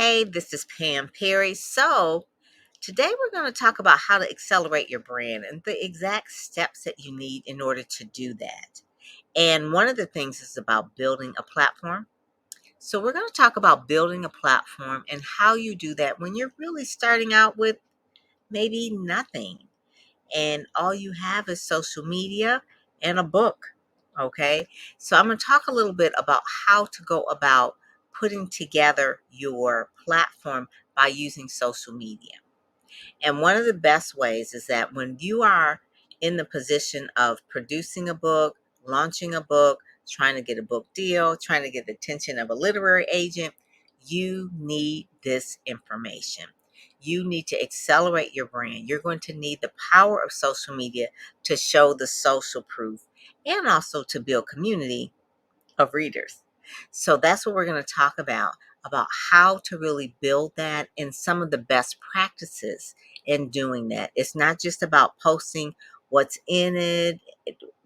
Hey, this is Pam Perry. So, today we're going to talk about how to accelerate your brand and the exact steps that you need in order to do that. And one of the things is about building a platform. So, we're going to talk about building a platform and how you do that when you're really starting out with maybe nothing and all you have is social media and a book. Okay. So I'm going to talk a little bit about how to go about putting together your platform by using social media. And one of the best ways is that when you are in the position of producing a book, launching a book, trying to get a book deal, trying to get the attention of a literary agent, you need this information. You need to accelerate your brand. You're going to need the power of social media to show the social proof and also to build community of readers. So that's what we're going to talk about how to really build that and some of the best practices in doing that. It's not just about posting what's in it,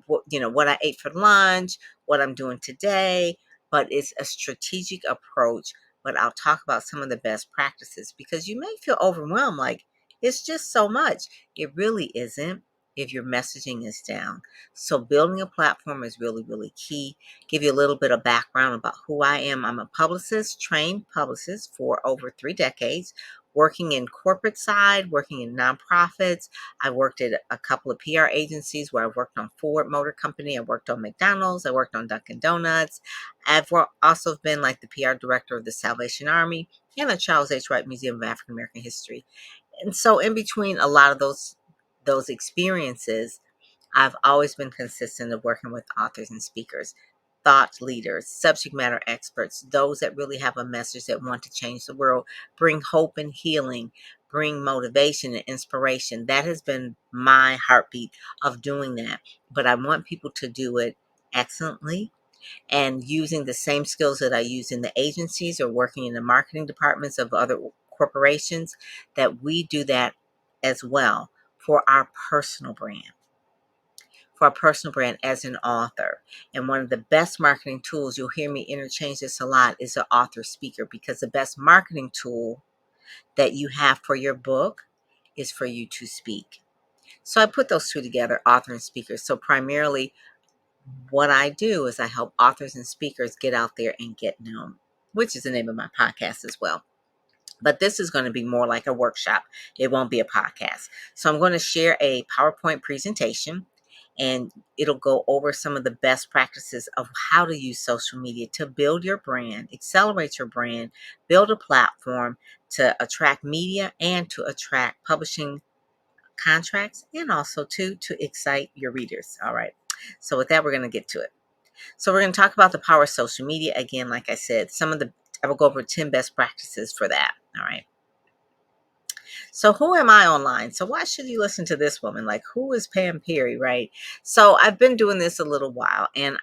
what I ate for lunch, what I'm doing today, but it's a strategic approach. But I'll talk about some of the best practices because you may feel overwhelmed like it's just so much. It really isn't if your messaging is down. So building a platform is really, really key. Give you a little bit of background about who I am. I'm a publicist, trained publicist for over 3 decades, working in corporate side, working in nonprofits. I worked at a couple of PR agencies where I worked on Ford Motor Company. I worked on McDonald's. I worked on Dunkin' Donuts. Also been like the PR director of the Salvation Army and the Charles H. Wright Museum of African American History. And so in between a lot of those experiences, I've always been consistent of working with authors and speakers, thought leaders, subject matter experts, those that really have a message that want to change the world, bring hope and healing, bring motivation and inspiration. That has been my heartbeat of doing that. But I want people to do it excellently and using the same skills that I use in the agencies or working in the marketing departments of other corporations, that we do that as well for our personal brand as an author. And one of the best marketing tools, you'll hear me interchange this a lot, is the author speaker, because the best marketing tool that you have for your book is for you to speak. So I put those two together, author and speaker. So primarily what I do is I help authors and speakers get out there and get known, which is the name of my podcast as well. But this is going to be more like a workshop. It won't be a podcast. So I'm going to share a PowerPoint presentation and it'll go over some of the best practices of how to use social media to build your brand, accelerate your brand, build a platform to attract media and to attract publishing contracts and also to excite your readers. All right. So with that, we're going to get to it. So we're going to talk about the power of social media. Again, like I said, I will go over 10 best practices for that. All right. So who am I online? So why should you listen to this woman? Like, who is Pam Perry, right? So I've been doing this a little while, and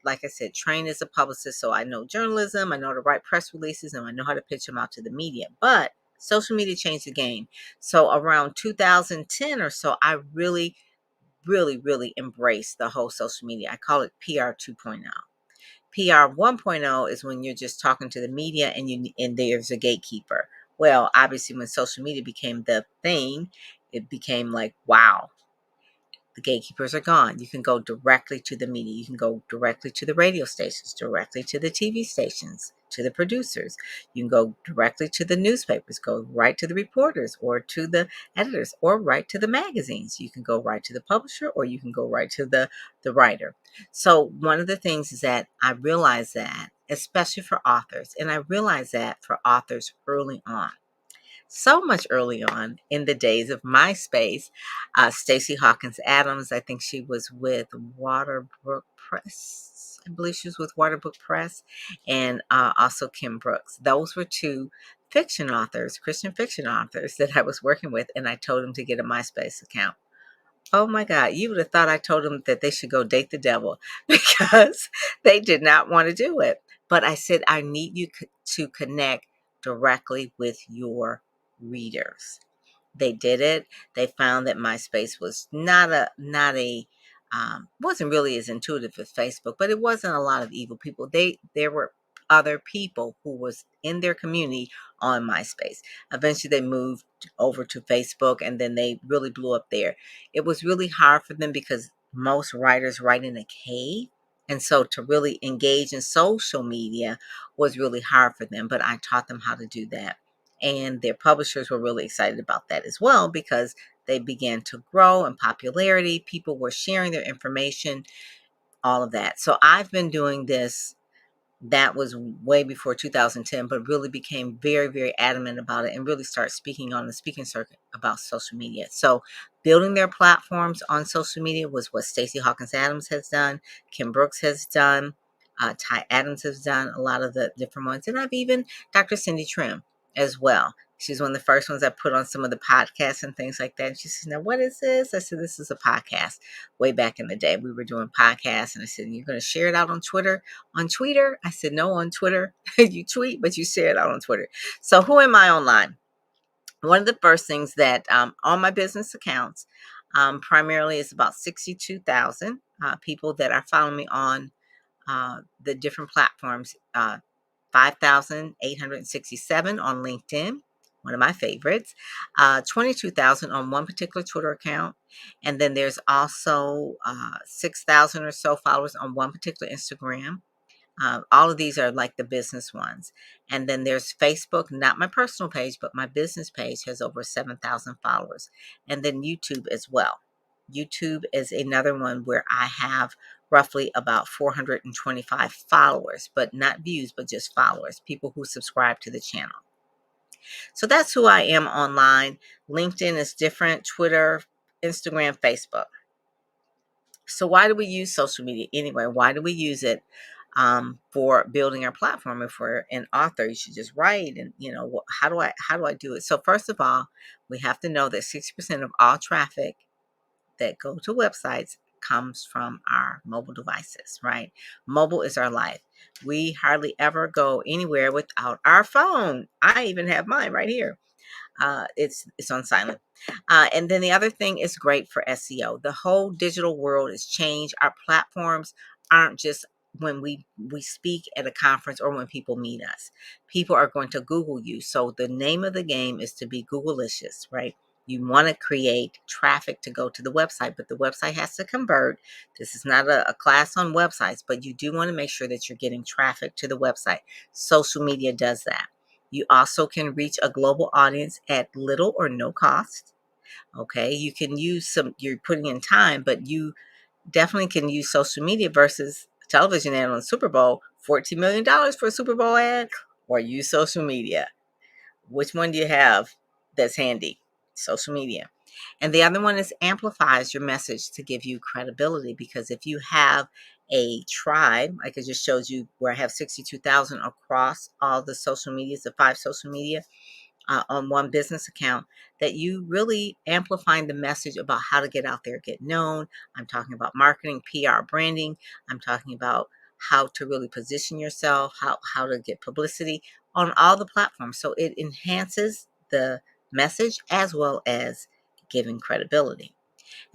like I said, trained as a publicist, so I know journalism, I know how to write press releases, and I know how to pitch them out to the media. But social media changed the game. So around 2010 or so, I really, really, really embraced the whole social media. I call it PR 2.0. PR 1.0 is when you're just talking to the media and there's a gatekeeper. Well, obviously when social media became the thing, it became like, wow, the gatekeepers are gone. You can go directly to the media. You can go directly to the radio stations, directly to the TV stations, to the producers. You can go directly to the newspapers, go right to the reporters or to the editors or right to the magazines. You can go right to the publisher or you can go right to the writer. So one of the things is that I realized that, especially for authors, and I realized that for authors early on, so much early on in the days of MySpace. Stacey Hawkins Adams, I think she was with Waterbrook Press. I believe she was with Waterbrook Press, and also Kim Brooks. Those were two fiction authors, Christian fiction authors that I was working with, and I told them to get a MySpace account. Oh my God, you would have thought I told them that they should go date the devil because they did not want to do it. But I said, I need you to connect directly with your readers. They did it. They found that MySpace was wasn't really as intuitive as Facebook, but it wasn't a lot of evil people. There were other people who was in their community on MySpace. Eventually they moved over to Facebook, and then they really blew up there. It was really hard for them because most writers write in a cave. And so to really engage in social media was really hard for them, but I taught them how to do that. And their publishers were really excited about that as well, because they began to grow in popularity. People were sharing their information, all of that. So I've been doing this, that was way before 2010, but really became very, very adamant about it and really start speaking on the speaking circuit about social media. So building their platforms on social media was what Stacey Hawkins Adams has done, Kim Brooks has done, Ty Adams has done a lot of the different ones. And I've even Dr. Cindy Trim as well. She's one of the first ones I put on some of the podcasts and things like that. And she says, "Now, what is this?" I said, "This is a podcast." Way back in the day, we were doing podcasts. And I said, "You're going to share it out on Twitter?" On Twitter? I said, "No, on Twitter. You tweet, but you share it out on Twitter." So who am I online? One of the first things that on my business accounts, primarily is about 62,000 people that are following me on the different platforms. 5,867 on LinkedIn, one of my favorites. 22,000 on one particular Twitter account. And then there's also 6,000 or so followers on one particular Instagram. All of these are like the business ones. And then there's Facebook, not my personal page, but my business page has over 7,000 followers. And then YouTube as well. YouTube is another one where I have roughly about 425 followers, but not views, but just followers, people who subscribe to the channel. So that's who I am online. LinkedIn is different, Twitter, Instagram, Facebook. So why do we use social media anyway? Why do we use it for building our platform? If we're an author, you should just write. And how do I do it? So first of all, we have to know that 60% of all traffic that go to websites comes from our mobile devices, right? Mobile is our life. We hardly ever go anywhere without our phone. I even have mine right here. It's on silent. And then the other thing is great for SEO. The whole digital world has changed. Our platforms aren't just when we speak at a conference or when people meet us. People are going to Google you. So the name of the game is to be Googleicious, right? You want to create traffic to go to the website, but the website has to convert. This is not a class on websites, but you do want to make sure that you're getting traffic to the website. Social media does that. You also can reach a global audience at little or no cost. Okay, you can use you're putting in time, but you definitely can use social media versus a television ad on the Super Bowl, $14 million for a Super Bowl ad, or use social media. Which one do you have that's handy? Social media. And the other one is amplifies your message to give you credibility, because if you have a tribe, like I just showed you where I have 62,000 across all the social medias, the 5 social media, on one business account, that you really amplifying the message about how to get out there, get known. I'm talking about marketing, PR, branding. I'm talking about how to really position yourself, how to get publicity on all the platforms. So it enhances the message as well as giving credibility.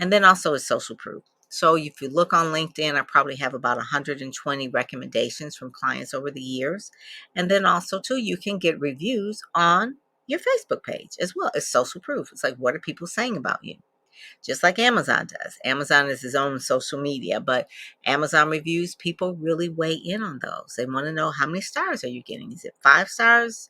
And then also is social proof. So if you look on LinkedIn, I probably have about 120 recommendations from clients over the years. And then also too, you can get reviews on your Facebook page as well. It's social proof. It's like, what are people saying about you? Just like Amazon does. Amazon is its own social media, but Amazon reviews, people really weigh in on those. They want to know, how many stars are you getting? Is it 5 stars?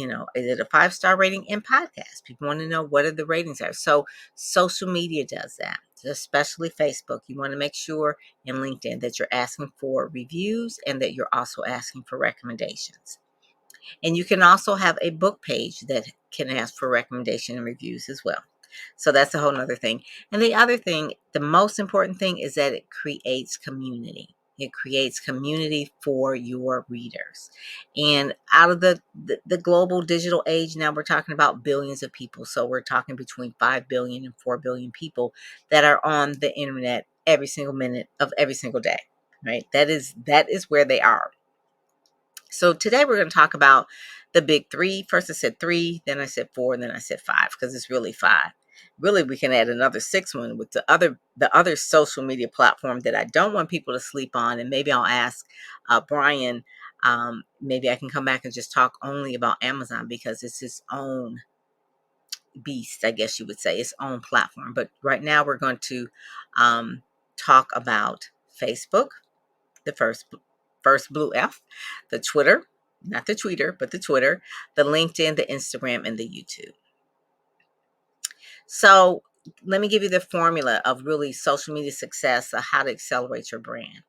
Is it a 5-star rating in podcasts? People want to know what are the ratings are. So social media does that, especially Facebook. You want to make sure in LinkedIn that you're asking for reviews and that you're also asking for recommendations. And you can also have a book page that can ask for recommendation and reviews as well. So that's a whole nother thing. And the other thing, the most important thing, is that it creates community. It creates community for your readers. And out of the global digital age, now we're talking about billions of people. So we're talking between 5 billion and 4 billion people that are on the internet every single minute of every single day, right? That is where they are. So today we're going to talk about the big 3. First I said 3, then I said 4, and then I said 5, because it's really 5. Really, we can add another 6 one with the other social media platform that I don't want people to sleep on. And maybe I'll ask Brian Maybe I can come back and just talk only about Amazon because it's its own beast, I guess you would say, its own platform. But right now we're going to talk about Facebook, the first blue F, the Twitter, not the Twitter, but the Twitter, the LinkedIn, the Instagram, and the YouTube. So let me give you the formula of really social media success, how to accelerate your brand.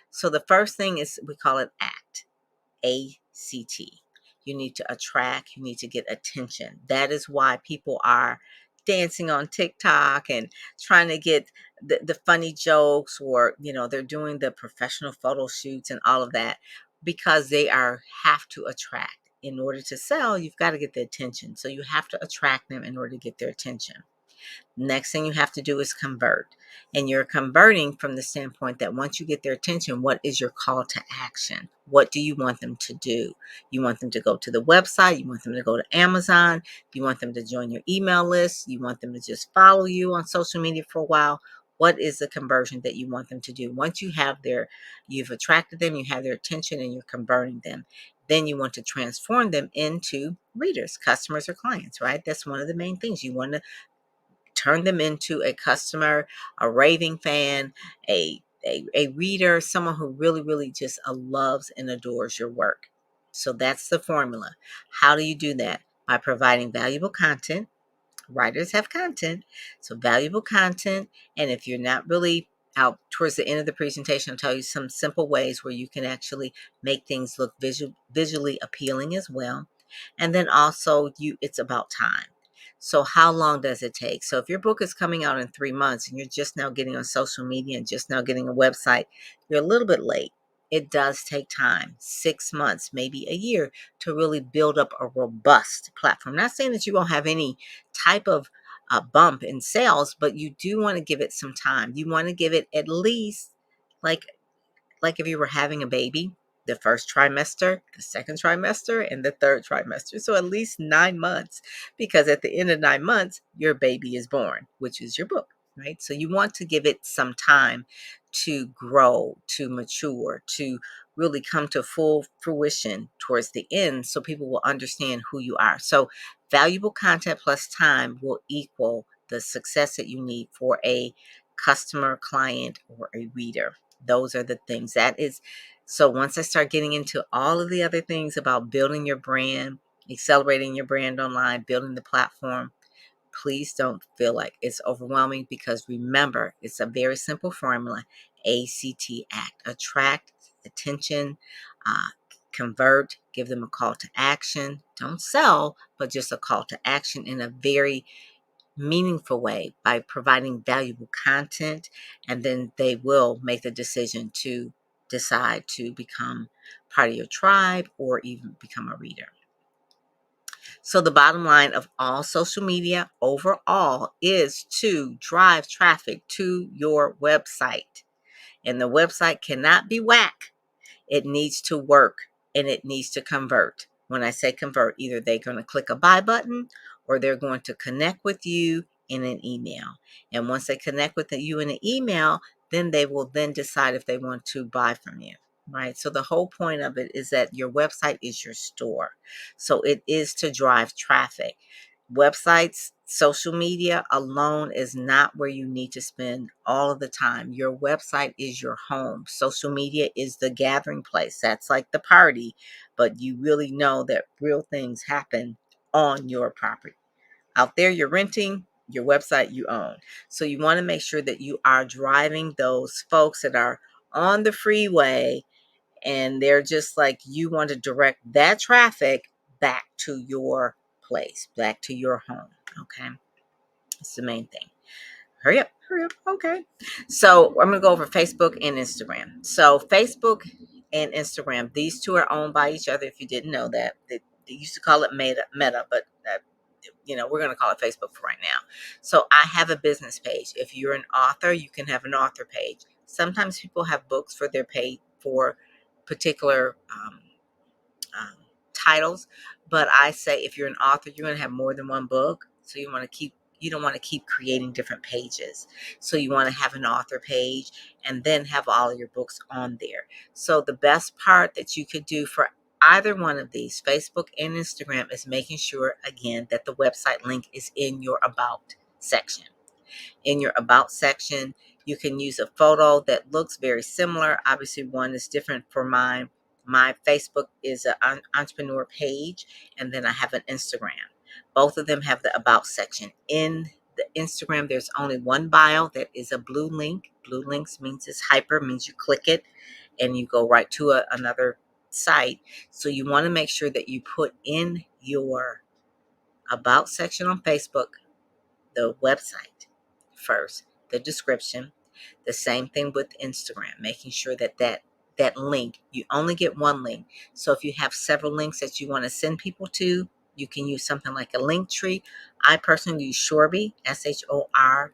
So the first thing is, we call it ACT. ACT. You need to attract, you need to get attention. That is why people are dancing on TikTok and trying to get the funny jokes, or they're doing the professional photo shoots and all of that, because they have to attract. In order to sell, you've got to get the attention. So you have to attract them in order to get their attention. Next thing you have to do is convert. And you're converting from the standpoint that once you get their attention, what is your call to action? What do you want them to do? You want them to go to the website? You want them to go to Amazon? You want them to join your email list? You want them to just follow you on social media for a while? What is the conversion that you want them to do? Once you've attracted them, you have their attention, and you're converting them. Then you want to transform them into readers, customers, or clients, right? That's one of the main things. You want to turn them into a customer, a raving fan, a reader, someone who really, really just loves and adores your work. So that's the formula. How do you do that? By providing valuable content. Writers have content, so valuable content. And if you're not really out towards the end of the presentation, I'll tell you some simple ways where you can actually make things look visually appealing as well. And then also, it's about time. So how long does it take? So if your book is coming out in 3 months and you're just now getting on social media and just now getting a website, you're a little bit late. It does take time, 6 months, maybe a year, to really build up a robust platform. Not saying that you won't have any type of bump in sales, but you do want to give it some time. You want to give it at least, like if you were having a baby, the first trimester, the second trimester, and the third trimester. So at least 9 months, because at the end of 9 months, your baby is born, which is your book, right? So you want to give it some time to grow, to mature, to really come to full fruition towards the end, so people will understand who you are. So valuable content plus time will equal the success that you need for a customer, client, or a reader. Those are the things. So once I start getting into all of the other things about building your brand, accelerating your brand online, building the platform, please don't feel like it's overwhelming, because remember, it's a very simple formula. ACT, ACT. Attract, attention, uh, convert, give them a call to action. Don't sell, but just a call to action in a very meaningful way, by providing valuable content, and then they will make the decision to decide to become part of your tribe or even become a reader. So the bottom line of all social media overall is to drive traffic to your website. And the website cannot be whack. It needs to work, and it needs to convert. When I say convert, either they're going to click a buy button, or they're going to connect with you in an email. And once they connect with you in an email, then they will then decide if they want to buy from you. Right. So the whole point of it is that your website is your store. So it is to drive traffic. Websites, social media alone is not where you need to spend all of the time. Your website is your home. Social media is the gathering place. That's like the party, but you really know that real things happen on your property. Out there, you're renting. Your website, you own. So you want to make sure that you are driving those folks that are on the freeway, and they're just like, you want to direct that traffic back to your place, back to your home. Okay. It's the main thing. Hurry up, hurry up. Okay. So I'm going to go over Facebook and Instagram. So Facebook and Instagram, these two are owned by each other. If you didn't know that, they used to call it Meta, but we're going to call it Facebook for right now. So I have a business page. If you're an author, you can have an author page. Sometimes people have books for their page for particular um, titles, but I say if you're an author, you're going to have more than one book. So you want to keep You don't want to keep creating different pages. So you want to have an author page and then have all of your books on there. So the best part that you could do for either one of these, Facebook and Instagram, is making sure, again, that the website link is in your About section. In your About section, you can use a photo that looks very similar. Obviously, one is different for mine. My Facebook is an entrepreneur page, and then I have an Instagram. Both of them have the About section. In the Instagram, there's only one bio that is a blue link. Blue links means it's hyper, means you click it and you go right to another site. So you want to make sure that you put in your About section on Facebook the website first, the description. The same thing with Instagram, making sure that that link, you only get one link. So if you have several links that you want to send people to, you can use something like a link tree. I personally use Shorby, SHOR.BY.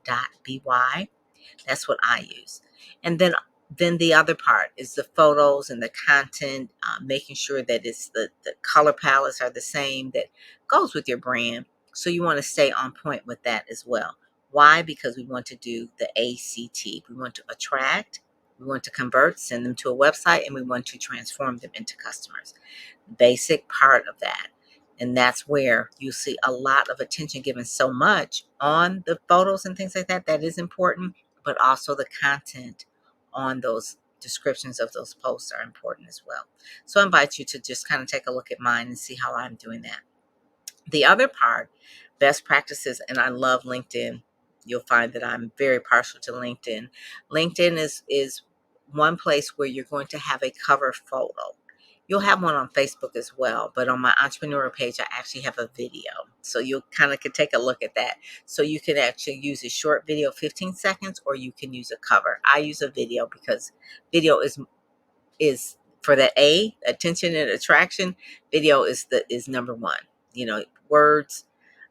That's what I use. And then the other part is the photos and the content, making sure that it's the color palettes are the same that goes with your brand. So you want to stay on point with that as well. Why? Because we want to do the ACT. We want to attract, we want to convert, send them to a website, and we want to transform them into customers. Basic part of that. And that's where you see a lot of attention given so much on the photos and things like that. That is important, but also the content on those descriptions of those posts are important as well. So I invite you to just kind of take a look at mine and see how I'm doing that. The other part, best practices, and I love LinkedIn. You'll find that I'm very partial to LinkedIn. LinkedIn is one place where you're going to have a cover photo. You'll have one on Facebook as well, but on my entrepreneur page, I actually have a video. So you kind of could take a look at that. So you can actually use a short video, 15 seconds, or you can use a cover. I use a video because video is for the attention and attraction. Video is number one. Words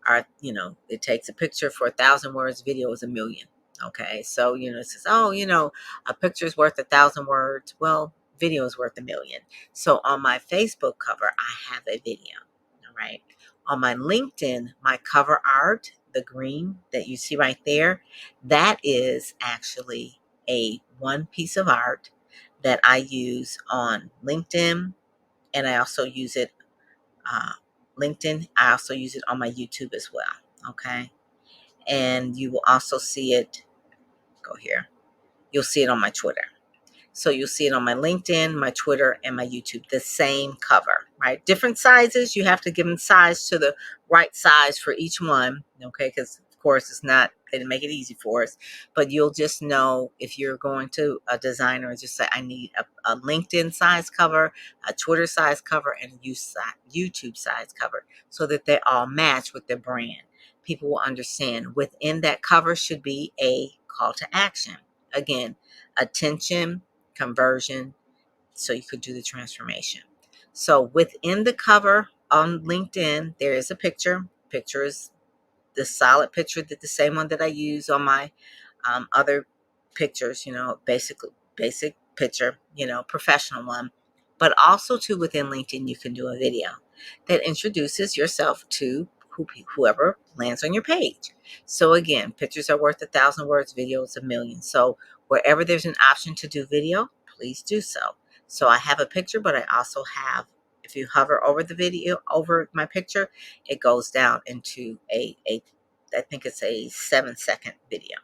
are, it takes a picture for 1,000 words. Video is a million. Okay, so it says, oh, a picture is worth 1,000 words. Well, video is worth a million. So on my Facebook cover, I have a video. All right. On my LinkedIn, my cover art, the green that you see right there, that is actually a one piece of art that I use on LinkedIn, and I also use it uh, LinkedIn. I also use it on my YouTube as well. Okay, and you will also see it. Go here. You'll see it on my Twitter. So you'll see it on my LinkedIn, my Twitter, and my YouTube, the same cover, right? Different sizes. You have to give them size to the right size for each one, okay? Because, of course, it's not, they didn't make it easy for us. But you'll just know if you're going to a designer and just say, I need a LinkedIn size cover, a Twitter size cover, and a YouTube size cover so that they all match with their brand. People will understand. Within that cover should be a call to action. Again, attention, conversion, so you could do the transformation. So within the cover on LinkedIn, there is a picture. Picture is the solid picture, that the same one that I use on my other pictures, basic picture, professional one. But also too, within LinkedIn, you can do a video that introduces yourself to whoever lands on your page. So again, pictures are worth 1,000 words, video is a million. So wherever there's an option to do video, please do so. So I have a picture, but I also have, if you hover over the video, over my picture, it goes down into I think it's a 7-second video.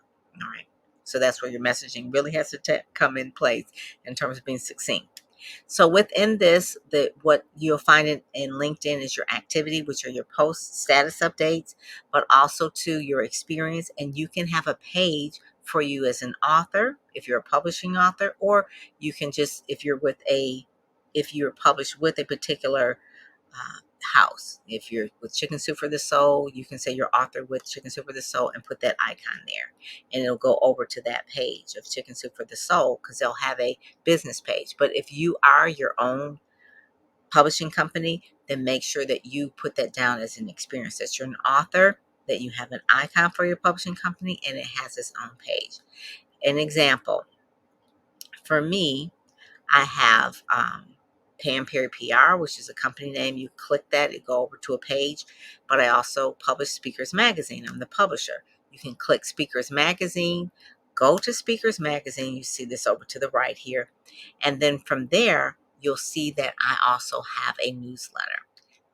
All right. So that's where your messaging really has to come in place in terms of being succinct. So within this, what you'll find in LinkedIn is your activity, which are your post status updates, but also to your experience. And you can have a page for you as an author, if you're a publishing author, or you can just, if you're published with a particular house. If you're with Chicken Soup for the Soul, you can say you're author with Chicken Soup for the Soul and put that icon there. And it'll go over to that page of Chicken Soup for the Soul because they'll have a business page. But if you are your own publishing company, then make sure that you put that down as an experience, that you're an author, that you have an icon for your publishing company, and it has its own page. An example, for me, I have Pam Perry PR, which is a company name. You click that, it go over to a page. But I also publish Speakers Magazine. I'm the publisher. You can click Speakers Magazine, go to Speakers Magazine. You see this over to the right here. And then from there, you'll see that I also have a newsletter.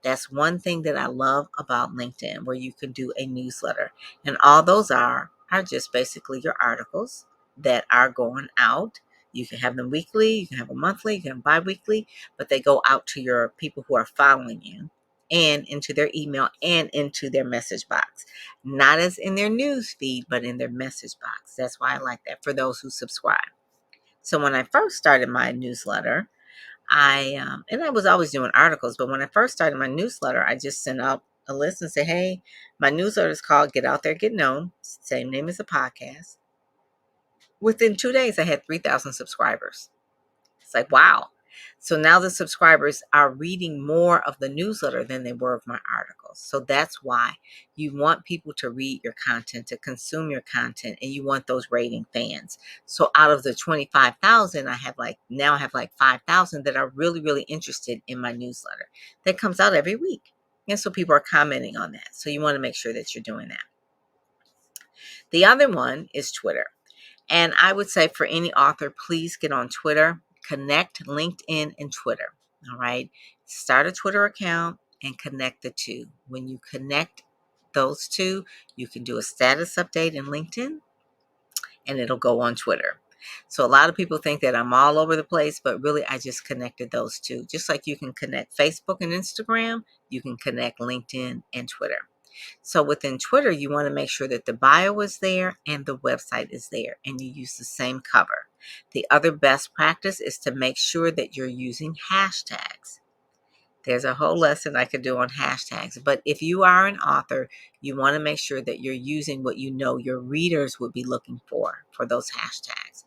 That's one thing that I love about LinkedIn, where you can do a newsletter. And all those are just basically your articles that are going out. You can have them weekly, you can have them monthly, you can have them bi-weekly, but they go out to your people who are following you and into their email and into their message box. Not as in their news feed, but in their message box. That's why I like that for those who subscribe. So when I first started my newsletter, and I was always doing articles, but when I first started my newsletter, I just sent out a list and said, hey, my newsletter is called Get Out There, Get Known. Same name as the podcast. Within 2 days, I had 3,000 subscribers. It's like, wow. So now the subscribers are reading more of the newsletter than they were of my articles. So that's why you want people to read your content, to consume your content, and you want those raving fans. So out of the 25,000, I have like 5,000 that are really, really interested in my newsletter that comes out every week. And so people are commenting on that. So you want to make sure that you're doing that. The other one is Twitter. And I would say for any author, please get on Twitter, connect LinkedIn and Twitter. All right. Start a Twitter account and connect the two. When you connect those two, you can do a status update in LinkedIn and it'll go on Twitter. So a lot of people think that I'm all over the place, but really I just connected those two. Just like you can connect Facebook and Instagram, you can connect LinkedIn and Twitter. So within Twitter, you want to make sure that the bio is there and the website is there and you use the same cover. The other best practice is to make sure that you're using hashtags. There's a whole lesson I could do on hashtags, but if you are an author, you want to make sure that you're using what you know your readers would be looking for those hashtags.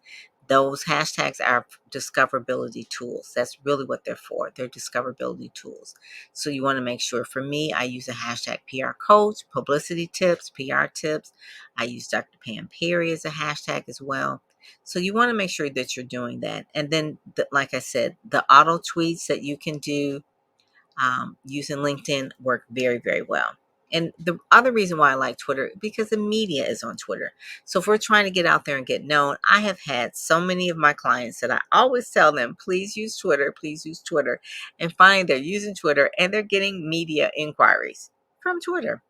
Those hashtags are discoverability tools. That's really what they're for. They're discoverability tools. So you want to make sure, for me, I use a hashtag PR coach, publicity tips, PR tips. I use Dr. Pam Perry as a hashtag as well. So you want to make sure that you're doing that. And then, like I said, the auto tweets that you can do using LinkedIn work very, very well. And the other reason why I like Twitter, because the media is on Twitter. So if we're trying to get out there and get known, I have had so many of my clients that I always tell them, please use Twitter, please use Twitter. And finally, they're using Twitter and they're getting media inquiries from Twitter.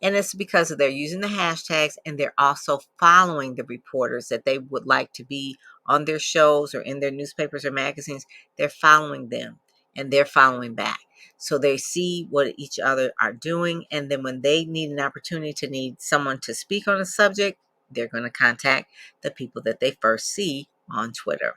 And it's because they're using the hashtags and they're also following the reporters that they would like to be on their shows or in their newspapers or magazines. They're following them and they're following back. So they see what each other are doing. And then when they need an opportunity to need someone to speak on a subject, they're going to contact the people that they first see on Twitter.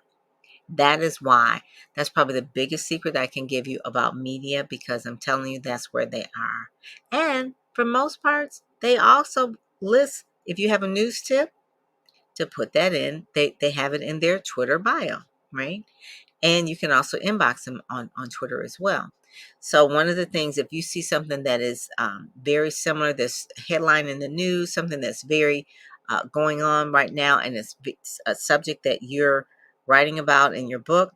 That is why, that's probably the biggest secret I can give you about media, because I'm telling you that's where they are. And for most parts, they also list, if you have a news tip, to put that in. They have it in their Twitter bio, right? And you can also inbox them on Twitter as well. So one of the things, if you see something that is very similar, this headline in the news, something that's very going on right now, and it's a subject that you're writing about in your book,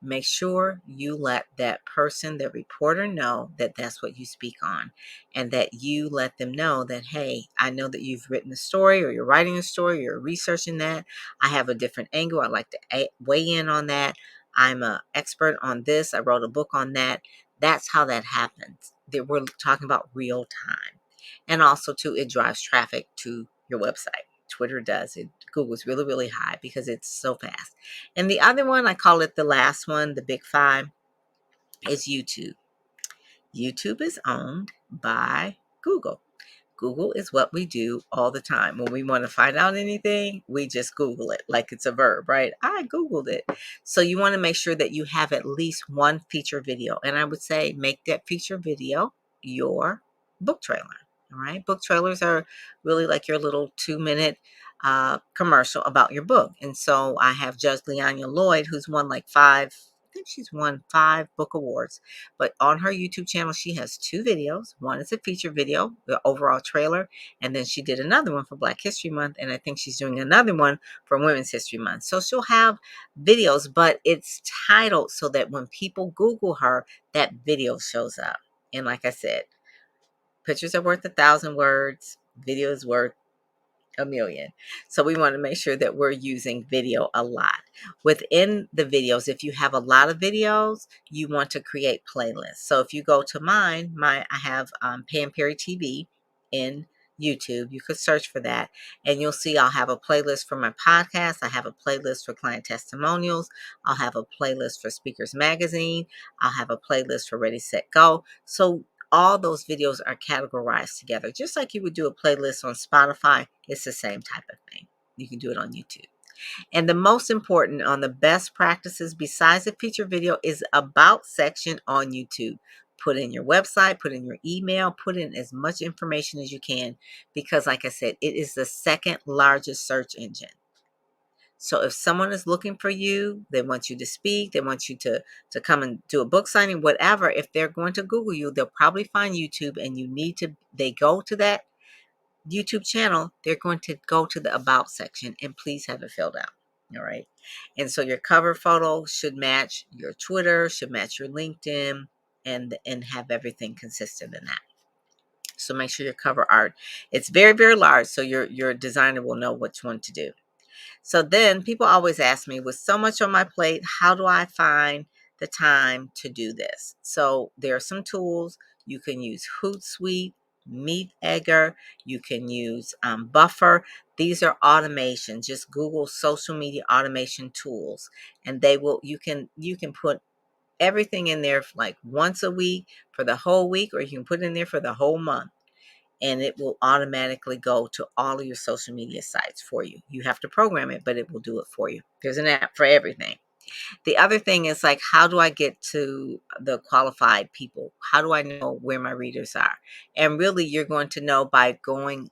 make sure you let that person, the reporter, know that that's what you speak on, and that you let them know that, hey, I know that you've written a story, or you're writing a story, you're researching that. I have a different angle. I'd like to weigh in on that. I'm an expert on this. I wrote a book on that. That's how that happens. That we're talking about real time. And also, too, it drives traffic to your website. Twitter does. Google's really, really high because it's so fast. And the other one, I call it the last one, the big five, is YouTube. YouTube is owned by Google. Google is what we do all the time. When we want to find out anything, we just Google it like it's a verb, right? I Googled it. So you want to make sure that you have at least one feature video. And I would say make that feature video your book trailer. All right. Book trailers are really like your little 2-minute commercial about your book. And so I have Judge Leanya Lloyd, who's won like 5 think she's won 5 book awards. But on her YouTube channel, she has 2 videos. One is a feature video, the overall trailer, and then she did another one for Black History Month, and I think she's doing another one for Women's History Month. So she'll have videos, but it's titled so that when people Google her, that video shows up. And like I said, pictures are worth 1,000 words, video is worth a million. So we want to make sure that we're using video a lot. Within the videos, if you have a lot of videos, you want to create playlists. So if you go to mine, I have Pam Perry TV in YouTube. You could search for that and you'll see I'll have a playlist for my podcast. I have a playlist for client testimonials. I'll have a playlist for Speakers Magazine. I'll have a playlist for Ready, Set, Go. So all those videos are categorized together. Just like you would do a playlist on Spotify, it's the same type of thing. You can do it on YouTube. And the most important on the best practices besides the feature video is about section on YouTube. Put in your website, put in your email, put in as much information as you can because like I said, it is the second largest search engine. So if someone is looking for you, they want you to speak, they want you to come and do a book signing, whatever, if they're going to Google you, they'll probably find YouTube and they go to that YouTube channel, they're going to go to the about section and please have it filled out. All right. And so your cover photo should match your Twitter, should match your LinkedIn and have everything consistent in that. So make sure your cover art, it's very, very large. So your designer will know which one to do. So then people always ask me, with so much on my plate, how do I find the time to do this? So there are some tools. You can use Hootsuite, MeetEgger. You can use Buffer. These are automations. Just Google social media automation tools, and you can put everything in there like once a week for the whole week, or you can put it in there for the whole month and it will automatically go to all of your social media sites for you. You have to program it, but it will do it for you. There's an app for everything. The other thing is like, how do I get to the qualified people? How do I know where my readers are? And really, you're going to know by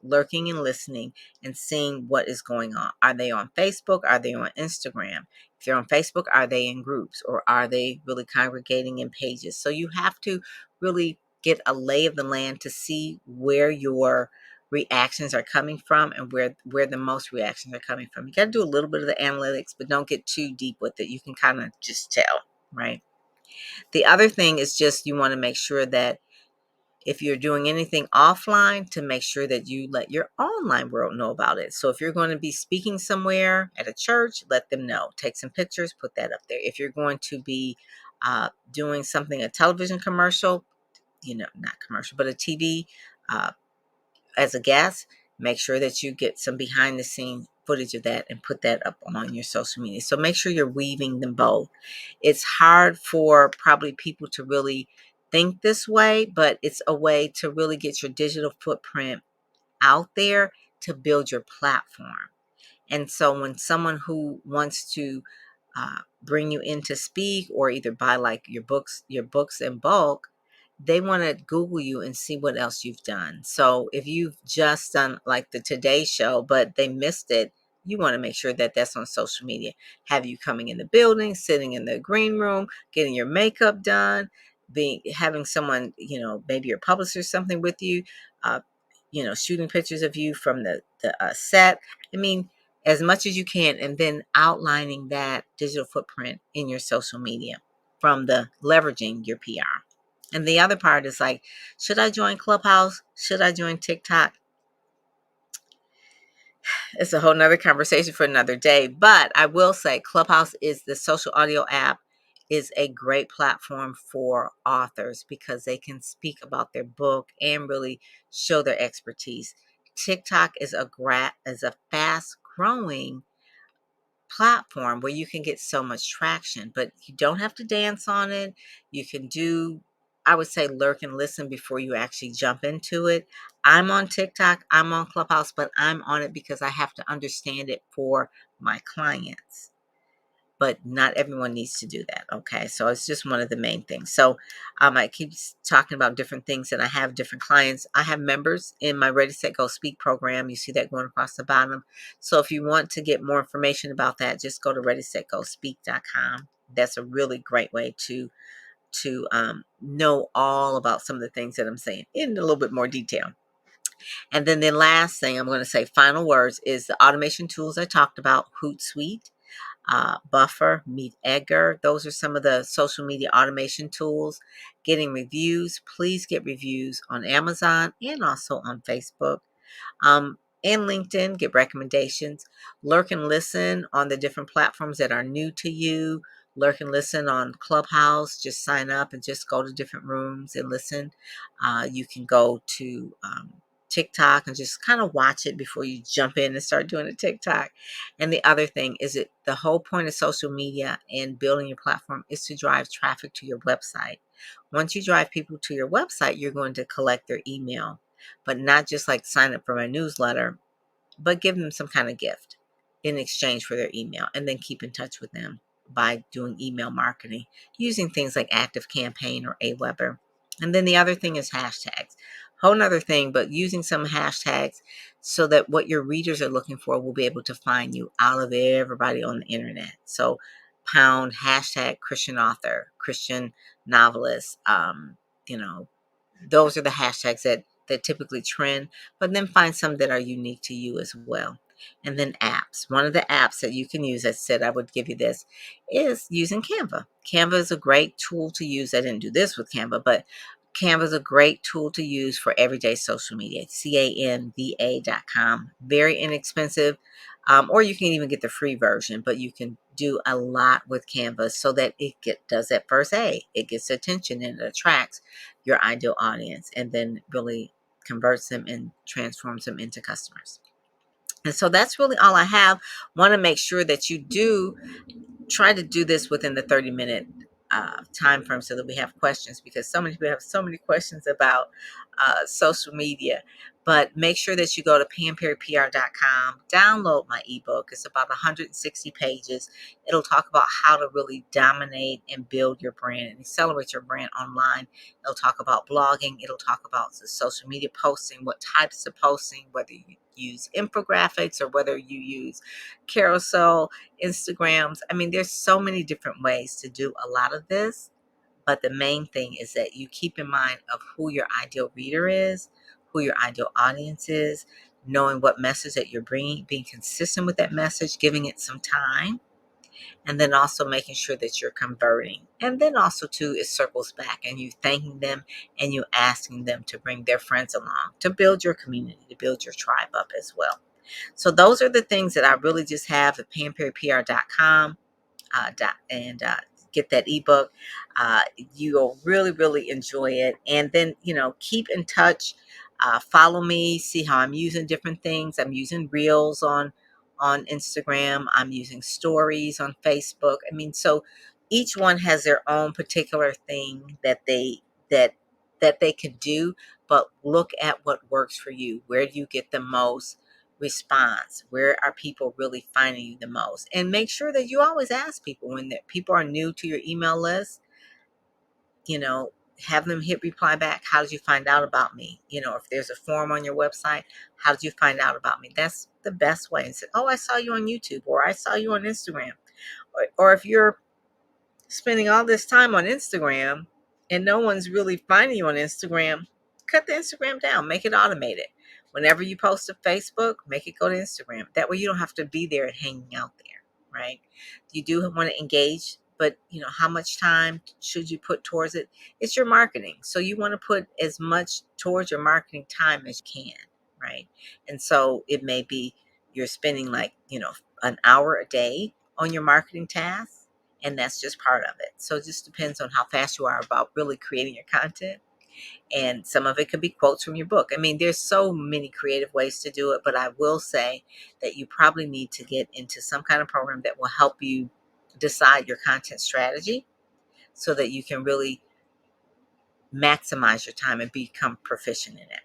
lurking and listening and seeing what is going on. Are they on Facebook? Are they on Instagram? If they're on Facebook, are they in groups or are they really congregating in pages? So you have to really get a lay of the land to see where your reactions are coming from and where the most reactions are coming from. You got to do a little bit of the analytics, but don't get too deep with it. You can kind of just tell, right? The other thing is just you want to make sure that if you're doing anything offline, to make sure that you let your online world know about it. So if you're going to be speaking somewhere at a church, let them know. Take some pictures, put that up there. If you're going to be doing something, a television commercial, not commercial, but a TV as a guest, make sure that you get some behind the scenes footage of that and put that up on your social media. So make sure you're weaving them both. It's hard for probably people to really think this way, but it's a way to really get your digital footprint out there to build your platform. And so when someone who wants to bring you in to speak or either buy like your books in bulk, they want to Google you and see what else you've done. So if you've just done like the Today Show, but they missed it, you want to make sure that that's on social media. Have you coming in the building, sitting in the green room, getting your makeup done, having someone, maybe your publisher something with you, shooting pictures of you from the set. I mean, as much as you can, and then outlining that digital footprint in your social media from the leveraging your PR. And the other part is like, should I join Clubhouse? Should I join TikTok? It's a whole nother conversation for another day. But I will say Clubhouse is the social audio app, is a great platform for authors because they can speak about their book and really show their expertise. TikTok is a fast growing platform where you can get so much traction, but you don't have to dance on it. You can I would say, lurk and listen before you actually jump into it. I'm on TikTok, I'm on Clubhouse, but I'm on it because I have to understand it for my clients. But not everyone needs to do that. Okay. So it's just one of the main things. So I keep talking about different things and I have different clients. I have members in my Ready, Set, Go Speak program. You see that going across the bottom. So if you want to get more information about that, just go to readysetgospeak.com. That's a really great way to know all about some of the things that I'm saying in a little bit more detail. And then the last thing I'm going to say, final words, is the automation tools I talked about, Hootsuite, Buffer, Meet Edgar. Those are some of the social media automation tools. Getting reviews, please get reviews on Amazon and also on Facebook. And LinkedIn, get recommendations. Lurk and listen on the different platforms that are new to you. Lurk and listen on Clubhouse. Just sign up and just go to different rooms and listen. You can go to TikTok and just kind of watch it before you jump in and start doing a TikTok. And the other thing is that the whole point of social media and building your platform is to drive traffic to your website. Once you drive people to your website, you're going to collect their email, but not just like sign up for my newsletter, but give them some kind of gift in exchange for their email, and then keep in touch with them by doing email marketing using things like ActiveCampaign or Aweber. And then the other thing is hashtags. Whole nother thing, but using some hashtags so that what your readers are looking for will be able to find you out of everybody on the internet. So pound hashtag Christian author, Christian novelist, you know, those are the hashtags that typically trend, but then find some that are unique to you as well. And then apps. One of the apps that you can use, I said I would give you this, is using Canva. Canva is a great tool to use. I didn't do this with Canva, but Canva is a great tool to use for everyday social media. Canva.com. Very inexpensive. Or you can even get the free version, but you can do a lot with Canva so that does that first A. It gets attention and it attracts your ideal audience, and then really converts them and transforms them into customers. And so that's really all I have. Want to make sure that you do try to do this within the 30-minute time frame so that we have questions, because so many people have so many questions about social media. But make sure that you go to PamPerryPR.com, download my ebook. It's about 160 pages. It'll talk about how to really dominate and build your brand and accelerate your brand online. It'll talk about blogging. It'll talk about the social media posting, what types of posting, whether you use infographics or whether you use carousel, Instagrams. I mean, there's so many different ways to do a lot of this, but the main thing is that you keep in mind of who your ideal reader is, who your ideal audience is, knowing what message that you're bringing, being consistent with that message, giving it some time, and then also making sure that you're converting. And then also too, it circles back and you thanking them and you asking them to bring their friends along to build your community, to build your tribe up as well. So those are the things that I really just have at PamPerryPR.com, and get that ebook. You'll really, really enjoy it. And then, keep in touch. Follow me, see how I'm using different things. I'm using Reels on Instagram. I'm using Stories on Facebook. I mean, so each one has their own particular thing that that they could do. But look at what works for you. Where do you get the most response? Where are people really finding you the most? And make sure that you always ask people when people are new to your email list, you know, have them hit reply back. How did you find out about me? If there's a form on your website, how did you find out about me? That's the best way. And say, oh, I saw you on YouTube, or I saw you on Instagram. Or if you're spending all this time on Instagram and no one's really finding you on Instagram, cut the Instagram down, make it automated. Whenever you post to Facebook, make it go to Instagram. That way you don't have to be there and hanging out there, right? You do want to engage, but how much time should you put towards it? It's your marketing. So you want to put as much towards your marketing time as you can, right? And so it may be you're spending like, an hour a day on your marketing tasks, and that's just part of it. So it just depends on how fast you are about really creating your content. And some of it could be quotes from your book. I mean, there's so many creative ways to do it, but I will say that you probably need to get into some kind of program that will help you decide your content strategy so that you can really maximize your time and become proficient in it.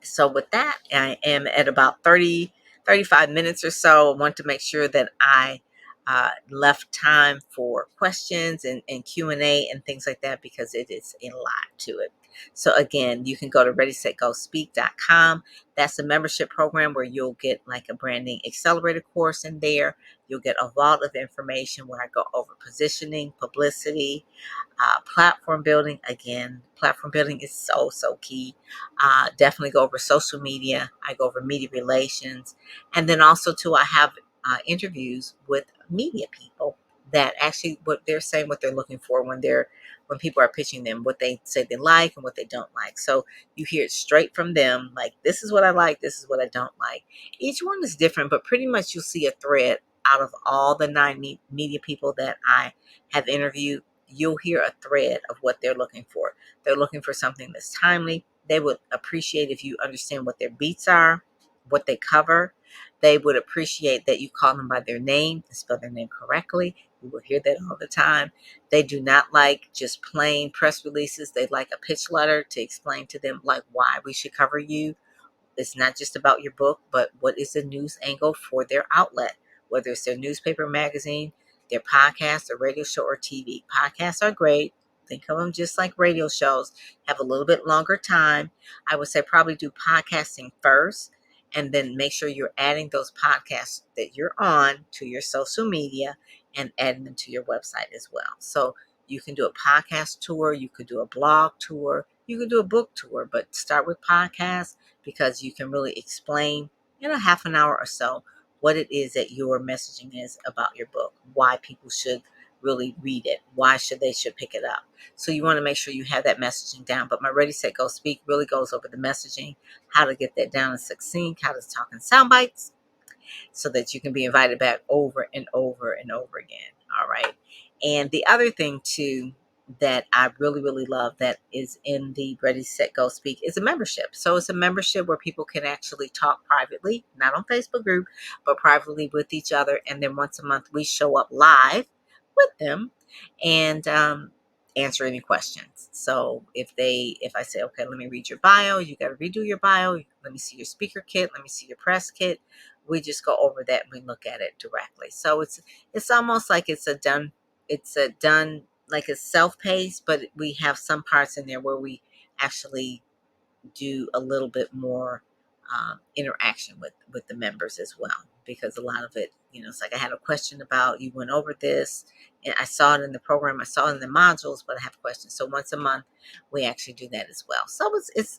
So with that, I am at about 35 minutes or so. I want to make sure that I left time for questions and Q&A and things like that, because it is a lot to it. So again, you can go to ReadySetGoSpeak.com. That's a membership program where you'll get like a branding accelerator course in there. You'll get a vault of information where I go over positioning, publicity, platform building. Again, platform building is so key. Definitely go over social media. I go over media relations. And then also too, I have interviews with media people that actually what they're saying, what they're looking for when people are pitching them, what they say they like and what they don't like. So you hear it straight from them, like, this is what I like, this is what I don't like. Each one is different, but pretty much you'll see a thread out of all the 9 media people that I have interviewed. You'll hear a thread of what they're looking for. They're looking for something that's timely. They would appreciate if you understand what their beats are, what they cover. They would appreciate that you call them by their name and spell their name correctly. You will hear that all the time. They do not like just plain press releases. They like a pitch letter to explain to them like why we should cover you. It's not just about your book, but what is the news angle for their outlet, whether it's their newspaper, magazine, their podcast, their radio show, or TV. Podcasts are great. Think of them just like radio shows, have a little bit longer time. I would say probably do podcasting first and then make sure you're adding those podcasts that you're on to your social media and adding them to your website as well. So you can do a podcast tour, you could do a blog tour, you could do a book tour, but start with podcasts because you can really explain in a half an hour or so what it is that your messaging is about your book, why people should really read it, why should pick it up. So you want to make sure you have that messaging down. But my Ready, Set, Go, Speak really goes over the messaging, how to get that down in succinct, how to talk in sound bites, so that you can be invited back over and over and over again. All right. And the other thing too that I really love that is in the Ready, Set, Go, Speak is a membership. So it's a membership where people can actually talk privately, not on Facebook group, but privately with each other. And then once a month we show up live with them and answer any questions. So if I say, okay, let me read your bio, you got to redo your bio. Let me see your speaker kit. Let me see your press kit. We just go over that and we look at it directly. So it's almost like it's a done like it's self-paced, but we have some parts in there where we actually do a little bit more interaction with the members as well, because a lot of it, it's like I had a question about, you went over this and I saw it in the program, I saw it in the modules, but I have questions. So once a month we actually do that as well. So it's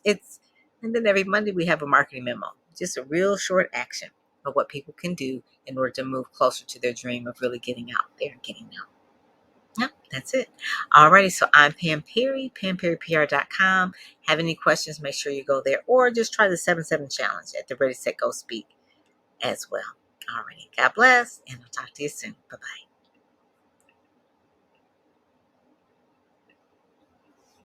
and then every Monday we have a marketing memo, just a real short action of what people can do in order to move closer to their dream of really getting out there and getting out. Yep, that's it. Alrighty, so I'm Pam Perry, PamPerryPR.com. Have any questions, make sure you go there, or just try the 7-7 challenge at the Ready, Set, Go, Speak as well. Alrighty, God bless, and I'll talk to you soon. Bye-bye.